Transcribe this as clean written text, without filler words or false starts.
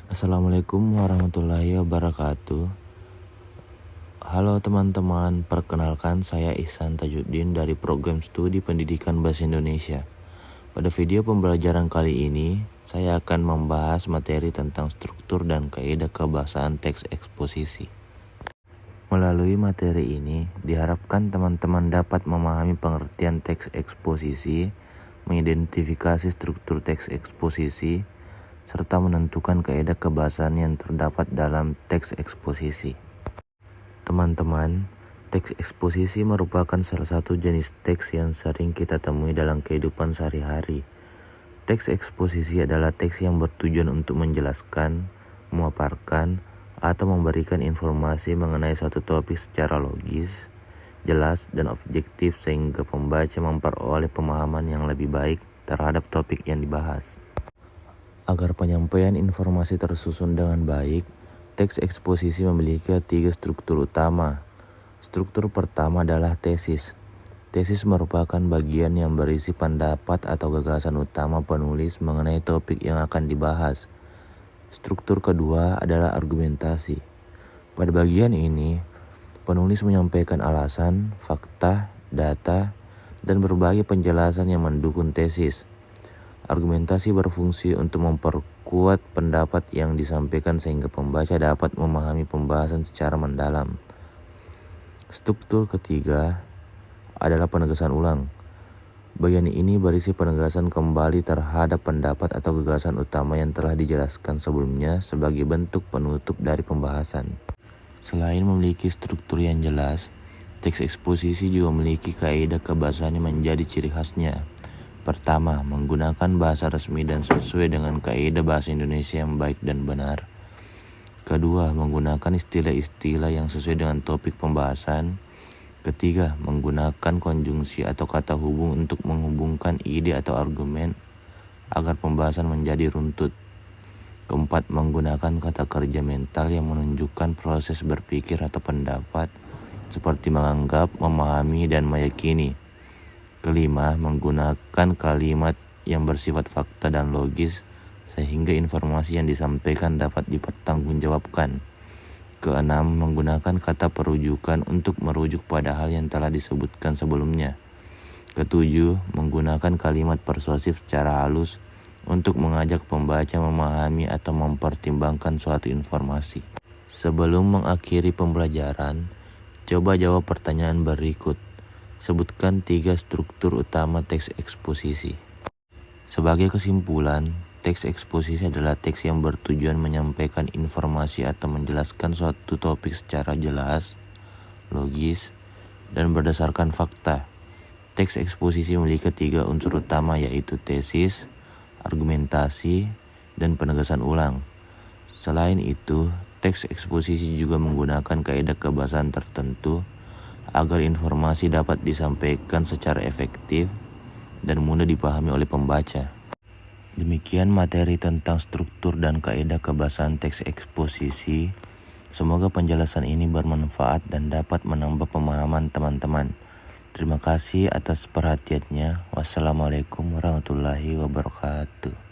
Assalamualaikum warahmatullahi wabarakatuh. Halo teman-teman, perkenalkan saya Ihsan Tajuddin dari Program Studi Pendidikan Bahasa Indonesia. Pada video pembelajaran kali ini, saya akan membahas materi tentang struktur dan kaidah kebahasaan teks eksposisi. Melalui materi ini, diharapkan teman-teman dapat memahami pengertian teks eksposisi, mengidentifikasi struktur teks eksposisi, serta menentukan kaidah kebahasaan yang terdapat dalam teks eksposisi. Teman-teman, teks eksposisi merupakan salah satu jenis teks yang sering kita temui dalam kehidupan sehari-hari. Teks eksposisi adalah teks yang bertujuan untuk menjelaskan, memaparkan, atau memberikan informasi mengenai suatu topik secara logis, jelas, dan objektif sehingga pembaca memperoleh pemahaman yang lebih baik terhadap topik yang dibahas. Agar penyampaian informasi tersusun dengan baik, teks eksposisi memiliki 3 struktur utama. Struktur pertama adalah tesis. Tesis merupakan bagian yang berisi pendapat atau gagasan utama penulis mengenai topik yang akan dibahas. Struktur kedua adalah argumentasi. Pada bagian ini, penulis menyampaikan alasan, fakta, data, dan berbagai penjelasan yang mendukung tesis. Argumentasi berfungsi untuk memperkuat pendapat yang disampaikan sehingga pembaca dapat memahami pembahasan secara mendalam. Struktur ketiga adalah penegasan ulang. Bagian ini berisi penegasan kembali terhadap pendapat atau gagasan utama yang telah dijelaskan sebelumnya sebagai bentuk penutup dari pembahasan. Selain memiliki struktur yang jelas, teks eksposisi juga memiliki kaidah kebahasaan yang menjadi ciri khasnya. Pertama, menggunakan bahasa resmi dan sesuai dengan kaidah bahasa Indonesia yang baik dan benar. Kedua, menggunakan istilah-istilah yang sesuai dengan topik pembahasan. Ketiga, menggunakan konjungsi atau kata hubung untuk menghubungkan ide atau argumen agar pembahasan menjadi runtut. Keempat, menggunakan kata kerja mental yang menunjukkan proses berpikir atau pendapat seperti menganggap, memahami, dan meyakini. Kelima, menggunakan kalimat yang bersifat fakta dan logis sehingga informasi yang disampaikan dapat dipertanggungjawabkan. Keenam, menggunakan kata perujukan untuk merujuk pada hal yang telah disebutkan sebelumnya. Ketujuh, menggunakan kalimat persuasif secara halus untuk mengajak pembaca memahami atau mempertimbangkan suatu informasi. Sebelum mengakhiri pembelajaran, coba jawab pertanyaan berikut. Sebutkan 3 struktur utama teks eksposisi. Sebagai kesimpulan, teks eksposisi adalah teks yang bertujuan menyampaikan informasi atau menjelaskan suatu topik secara jelas, logis, dan berdasarkan fakta. Teks eksposisi memiliki 3 unsur utama yaitu tesis, argumentasi, dan penegasan ulang. Selain itu, teks eksposisi juga menggunakan kaidah kebahasaan tertentu agar informasi dapat disampaikan secara efektif dan mudah dipahami oleh pembaca. Demikian materi tentang struktur dan kaidah kebahasaan teks eksposisi. Semoga penjelasan ini bermanfaat dan dapat menambah pemahaman teman-teman. Terima kasih atas perhatiannya. Wassalamualaikum warahmatullahi wabarakatuh.